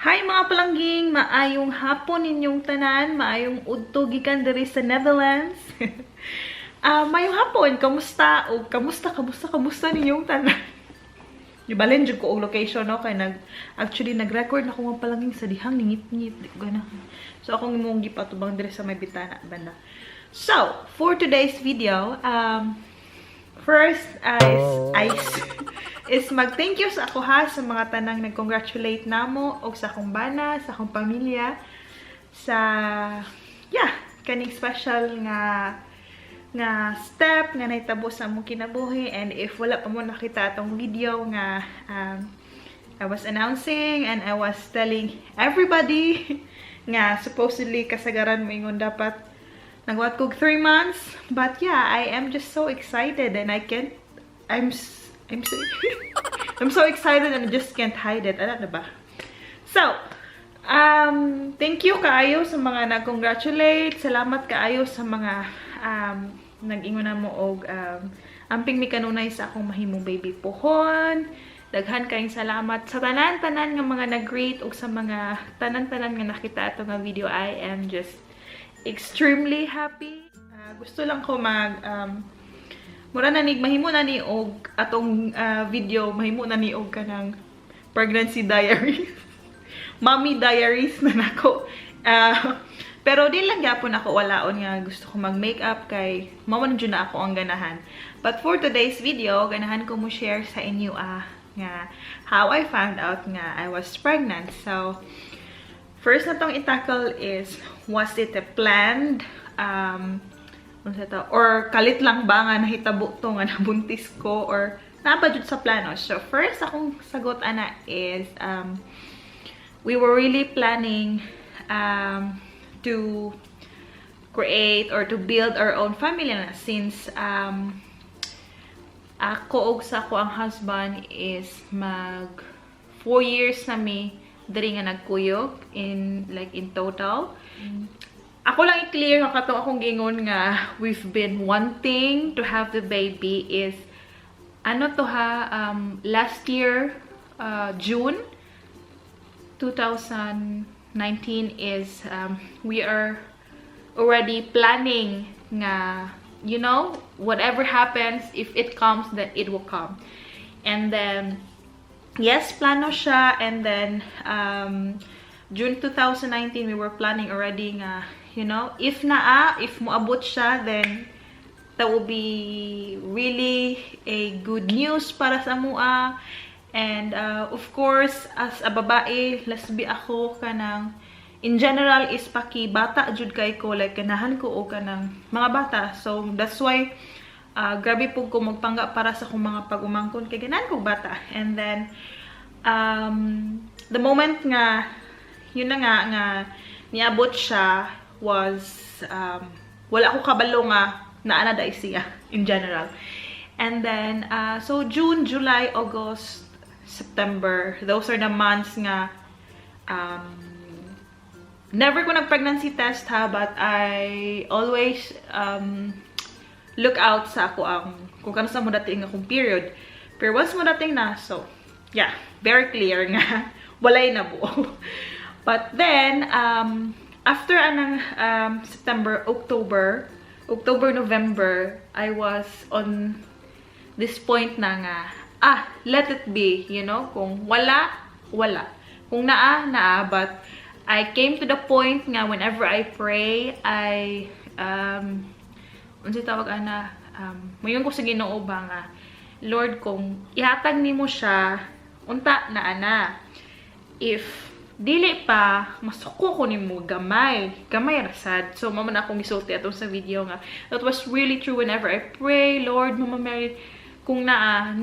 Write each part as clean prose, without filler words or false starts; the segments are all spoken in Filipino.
Hi mga palangging, maayong hapon ninyong tanan, maayong udto gikan diri sa Netherlands. Maayong hapon, kamusta o kamusta ninyong tanan? Ibalin jud ko og location no kay nag-record na ko mga palangging sa dihang ningit-ngit di ko gana. So akong imong gipatubang diri sa may bitana banda. So, for today's video, first is mag-thank you sa ako ha sa mga tanang nag-congratulate namo og sa akong bana, sa akong pamilya, sa kaning special nga step nga nahitabo sa among kinabuhi. And if wala pa mo nakita atong video nga I was announcing and I was telling everybody nga supposedly kasagaran mo ingon dapat nagwat kog 3 months, but yeah, I am just so excited and I'm so excited and I just can't hide it. Ano na ba? So, thank you kaayo sa mga nag-congratulate. Salamat kaayo sa mga nag-ingon na mo og amping mi kanunay sa akong mahimong baby pohon. Daghan kayong salamat sa tanan-tanan nga mga nag-greet og sa mga tanan-tanan nga nakita ato nga video. I am just extremely happy. Gusto lang ko mura na ni mahimo na ni og atong video mahimo na ni og kanang pregnancy diaries. Mommy diaries na nako. Pero di lang gyapon ako walaon nga gusto ko mag-makeup kay mao man jud na ako ang ganahan. But for today's video, ganahan ko mo share sa inyo nga how I found out nga I was pregnant. So first na tong i-tackle is, was it a planned or kalit lang ba nga nahitabo to nga nabuntis ko or napadjud sa plano? So first akong sagot ana is we were really planning to create or to build our own family na since ako og sa ko ang husband is mag 4 years na mi diri nga nagkuyog in total. Ako lang i-clear nga katong akong gingon nga we've been wanting to have the baby is ano to ha last year June 2019 is we are already planning nga whatever happens, if it comes then it will come. And then yes, plano siya. And then June 2019 we were planning already nga if moabot siya, then that will be really a good news para sa mua. And of course, as a babae, lesbi ako kanang in general is paki bata jud kay ko, like ganahan ko o kanang mga bata. So that's why grabe po ko magpangga para sa akong mga pag-umangkon kay ganahan ko bata. And then the moment nga yun na nga niabot siya was wala ko kabalo nga naana da siya in general. And then so June, July, August, September, those are the months nga never ko nag-pregnancy test ha, but I always look out sa ako kung kanasa mo dating akong period. Pero once mo dating na, so yeah, very clear nga walay na buo. But then after anang September, October, November, I was on this point na nga let it be, kung wala, kung naa, but I came to the point nga whenever I pray, I mayon ko sa Ginoo ba nga, Lord, kung ihatag nimo siya unta na ana, if dili pa masuko ko nimo gamay rasad. So mama na akong gisulti atong sa video nga that was really true whenever I pray, Lord, Mama Mary, kung naa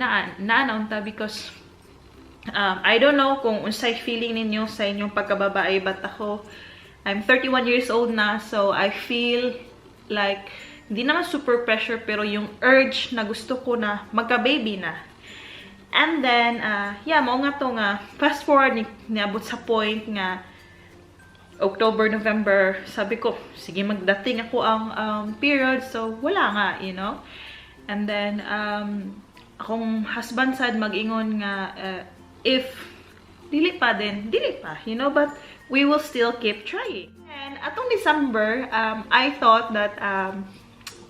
unta, because I don't know kung unsay feeling ninyo sa inyong pagkababae, but ako, I'm 31 years old na, so I feel like hindi naman super pressure, pero yung urge na gusto ko na magka-baby na. And then mao nga to nga fast forward niabot sa point nga October, November, sabi ko sige magdating ako ang period, so wala nga, And then akong husband sad mag-ingon nga if dili pa din, dili pa, you know, but we will still keep trying. And atong December, I thought that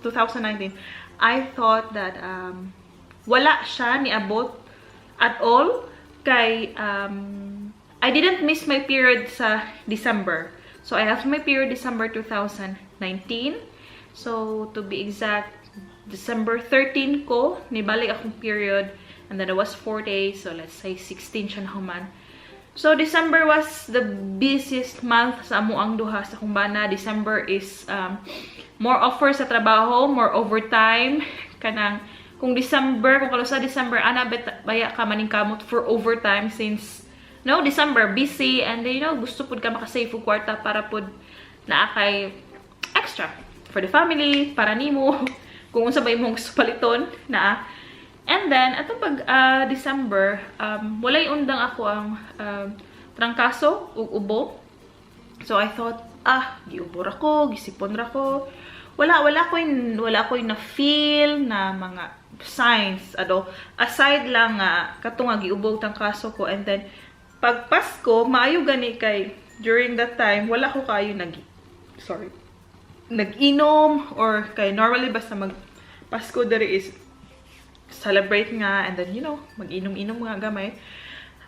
2019, I thought that wala siya niabot at all kay I didn't miss my period sa December. So I have my period December 2019. So to be exact, December 13 ko nibalik akong period, and then it was 4 days, so let's say 16 siya na human. So December was the busiest month sa amo ang duha sa kumbana. December is more offers sa trabaho, more overtime kanang kung December, kung sa December ana baya ka maning kamot for overtime since no December busy, and you know gusto pud ka makasave og kwarta para pud naa kay extra for the family, para nimo kung unsa ba imong paliton na. And then atong pag December, walay undang ako ang trangkaso ug ubo. So I thought, giubor ako, gisipon ra ko. Wala ko'y na feel na mga signs aside lang katong giubog trangkaso ko. And then pag Pasko, maayo gani kay during that time wala ko kayo nag-inom, or kay normally basta mag Pasko dere is celebrate nga, and then you know mag-inom-inom nga gamay.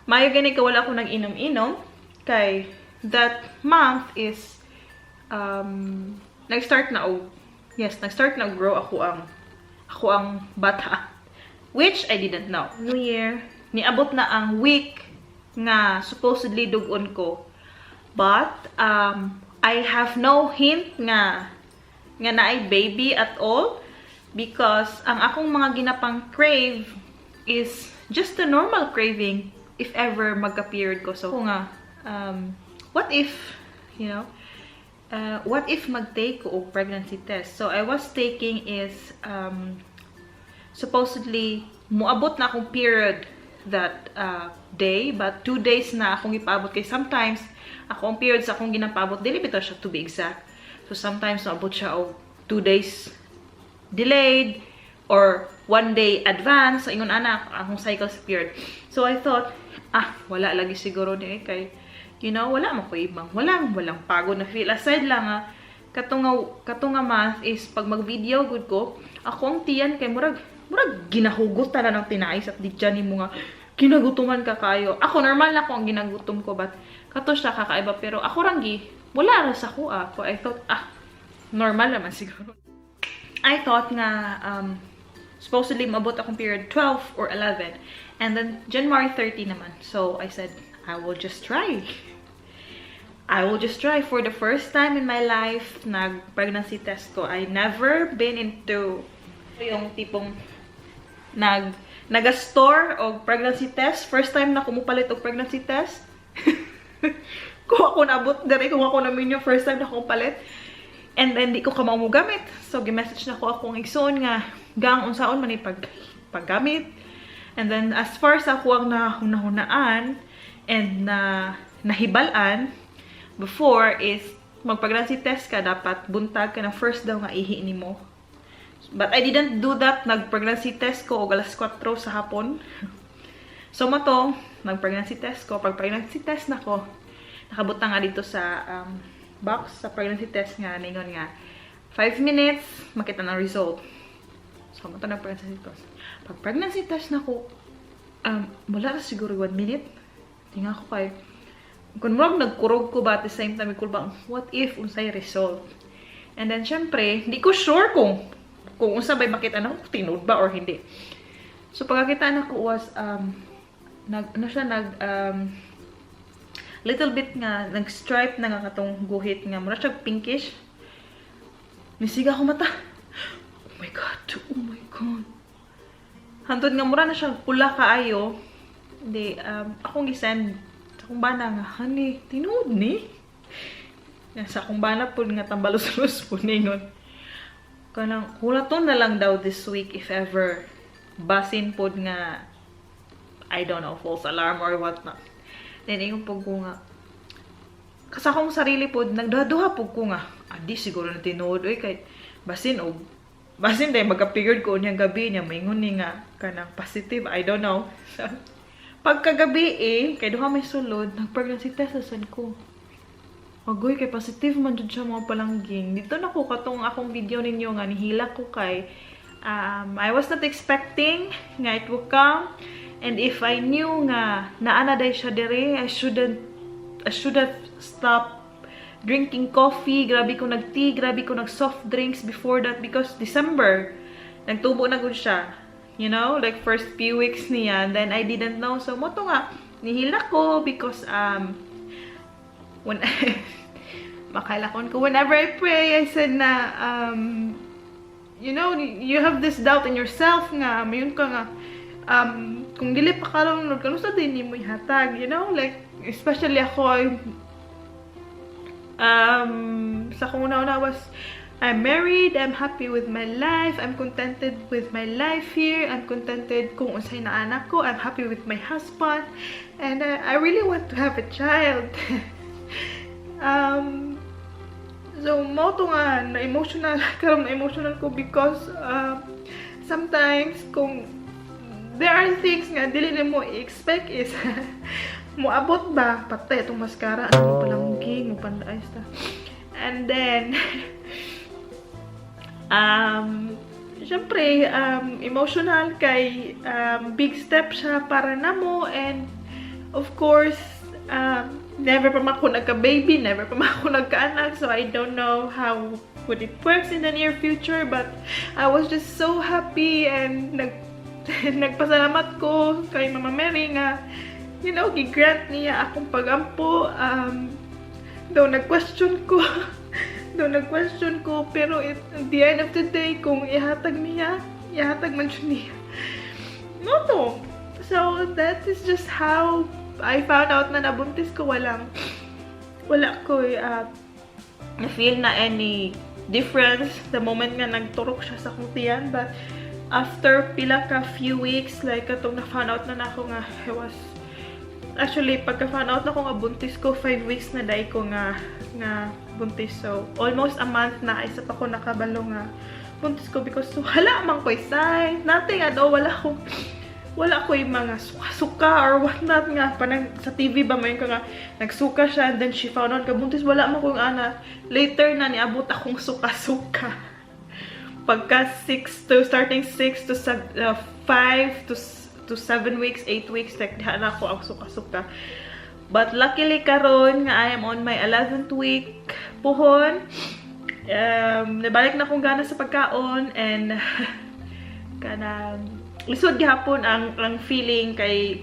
Mayo gani ka wala ko nag-inom-inom kay that month is nag-start na grow ako ang bata, which I didn't know. New Year niabot na ang week nga supposedly dugon ko, but I have no hint nga naay baby at all, because ang akong mga ginapang crave is just a normal craving if ever magka-period ko. So nga what if mag-take ko og pregnancy test? So I was taking is supposedly moabot na akong period that day, but 2 days na akong ipaabot kay sometimes ako ang period sa akong ginapabot dili bitaw siya to be exact. So sometimes naabot siya og 2 days delayed or 1 day advance sa ingon anak akong cycle sa period. So I thought wala lagi siguro ni kay wala man ko ibang walang pagod na feel aside lang katunga month is pag mag-video good ko ako ang tiyan kay murag ginahugot na ng tinais at di dyan mo nga ginagutuman ka kayo. Ako normal na ko ang ginagutom ko, but kato siya kakaiba, pero ako rangi wala ra sa kuha ko. I thought normal naman siguro. I thought nga supposedly mabot akong period 12 or 11, and then January 30 naman. So I said I will just try for the first time in my life. Nag-pregnancy test ko. I never been into yung tipong nag-store og pregnancy test. First time na kumupalit og pregnancy test. Kung ako naabot dere, kung ako namin yung first time na kumupalit. And then di ko ka gamit. So gi-message na ko akong igsoon nga gang unsaon man paggamit. And then as far sa ako ang nahunahunaan and nahibalan before is mag-pregnancy test ka, dapat buntag ka na first daw nga ihi nimo. But I didn't do that. Nag-pregnancy test ko og alas 4 sa hapon. So mato, nag-pregnancy test ko. Pag pregnancy test na ko, nakabot na nga dito sa box sa pregnancy test nga, ningon nga 5 minutes, makita ng result. So mato nag-pregnancy test. Pag pregnancy test na ko, wala na siguro 1 minute. Tingnan ko kay kung nagkurog ko ba at the same time, what if unsay result? And then syempre, hindi ko sure kung unsabay makita na kung tinud ba or hindi. So pagkakita na ko was little bit nga nag-stripe na nga katong guhit nga mura siya pinkish. Nisiga ko mata. Oh my god. Hantod nga mura na siya pula kaayo. Hindi akong gisend sa akong bana nga honey, tinud ni. Sa akong bana pud nga tambalos-los pud ningon. Kanang hulaton na lang daw this week if ever basin pod nga I don't know, false alarm or what not. Then yung pag ko nga kasi akong sarili pod nagduha pud ko nga di siguro na tinuod kay basin dahil magka-period ko unyang gabi niya maingon ni nga kanang positive, I don't know. Pagkagabi kay duha may sulod, nag-pregnancy test asan ko. Agoy, kay positive man dyan siya mga palangging. Dito na ko katong akong video ninyo nga, nihila ko kay, I was not expecting nga it will come. And if I knew nga naana day siya dire, I should have stopped drinking coffee. Grabe ko nag-tea, grabe ko nag-soft drinks before that because December, nagtubo na gud siya. You know, like first few weeks niya, and then I didn't know. So, moto nga, nihila ko because, when makalakon ko, whenever I pray, I said na, you know, you have this doubt in yourself nga, mayon ka nga, kung dili pa kalong, kanusta din mo ihatag, you know, like, especially ako, sa kung una-una was, I'm married, I'm happy with my life, I'm contented with my life here, I'm contented kung unsay na anak ko, I'm happy with my husband, and I really want to have a child. So, mo to nga, na-emotional, karoon na-emotional ko because sometimes, kung there are things nga, dili na mo i-expect is, moabot ba? Patay, itong mascara, ano mo palang ging, mo pandaayos ta. And then, syempre, emotional kay big step siya para namo, and of course, never pa man ako nagka-baby, never pa man ako nagka-anak, so I don't know how would it works in the near future, but I was just so happy and nagpasalamat ko kay Mama Mary nga, you know, gi-grant niya akong pagampo. Though nag-question ko, pero at the end of the day, kung ihatag man siya niya. No to. So, that is just how I found out na nabuntis ko. Wala ko na-feel na any difference the moment nga nagturok siya sa akong tiyan. But, after pila ka few weeks, like, katong na-found out na ako nga, I was actually, pagka-found out na ko nga buntis ko, 5 weeks na dahil ko nga buntis. So, almost a month na, isa pa ko nakabalo nga buntis ko because wala man ko'y sign, nothing at all, wala ko'y mga suka or whatnot nga, panang sa TV ba may ka nga, nagsuka siya and then she found out ka buntis, wala man ko'y ana, later na niabot akong suka-suka. Pagka starting 6 to 5 to 7 weeks, 8 weeks, like, diha na ako ang suka-suka. But luckily karon nga I am on my 11th week puhon. Nabalik na akong gana sa pagkaon and lisod gihapon ang feeling kay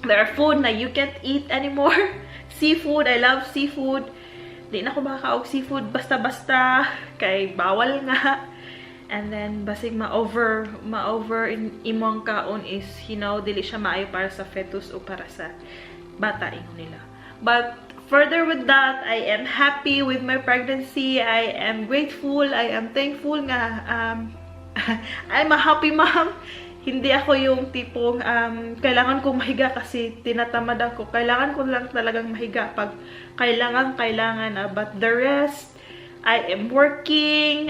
there are food na you can't eat anymore. Seafood, I love seafood. Di na ako makakaog seafood basta-basta kay bawal nga. And then, basig ma-over in imong kaon is, you know, dili siya maayo para sa fetus o para sa bata ingon nila. But, further with that, I am happy with my pregnancy. I am grateful. I am thankful nga I'm a happy mom. Hindi ako yung tipong kailangan kong mahiga kasi tinatamad ako. Kailangan ko lang talagang mahiga pag kailangan. But the rest, I am working.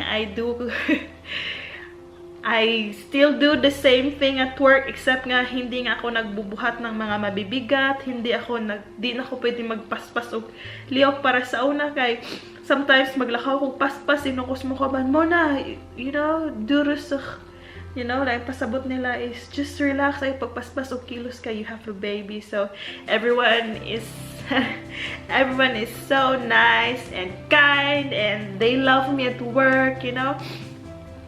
I still do the same thing at work except nga hindi nga ako nagbubuhat ng mga mabibigat, di na ako pwede magpaspas og liyok para sa una kay sometimes maglakaw kog paspas inukos mo ka man mo na, you know, durusok, you know, like pasabot nila is just relax ay pagpaspas og kilos ka, you have a baby. So everyone is so nice and kind and they love me at work, you know.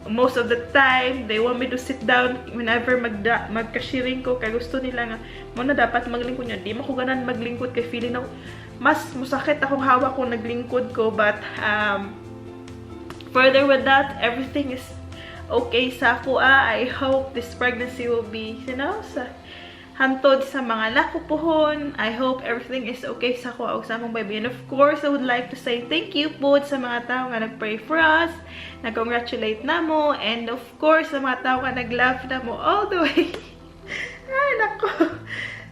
Most of the time, they want me to sit down whenever magkashiring ko. Kaya gusto nila nga, muna dapat maglingkod niya. Di mo ko ganan maglingkod kay feeling na mas musakit akong hawak kung naglingkod ko. But, further with that, everything is okay sa ako. I hope this pregnancy will be, you know, hantod sa mga nakupuhon. I hope everything is okay sa ako sa among baby. And of course, I would like to say thank you po sa mga tao nga nag-pray for us, nag-congratulate na mo, and of course, sa mga tao nga nag-love na mo all the way. Ay, nako.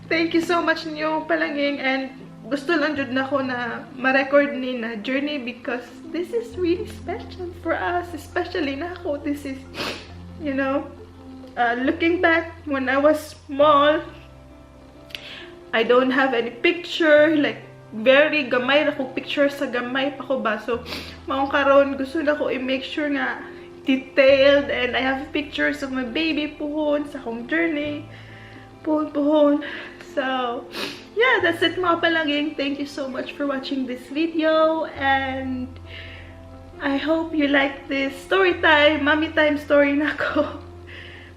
Thank you so much niyo palanging, and gusto lang jud na ko na ma-record ni na journey because this is really special for us, especially na ako. This is, you know, looking back when I was small, I don't have any picture, like, very gamay na ko picture sa gamay pa ko ba. So, maong karon gusto na ko i-make sure nga detailed, and I have pictures of my baby puhon sa akong journey. Puhon. So, yeah, that's it mga palanging. Thank you so much for watching this video, and I hope you like this story time, mommy time story na ko.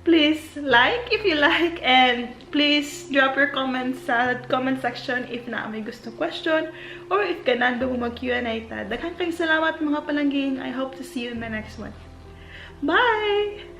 Please like if you like, and please drop your comments sa comment section if na may gusto question, or if kanando mo mag-Q&A ta. Daghang kayong salamat mga palangging. I hope to see you in my next one. Bye!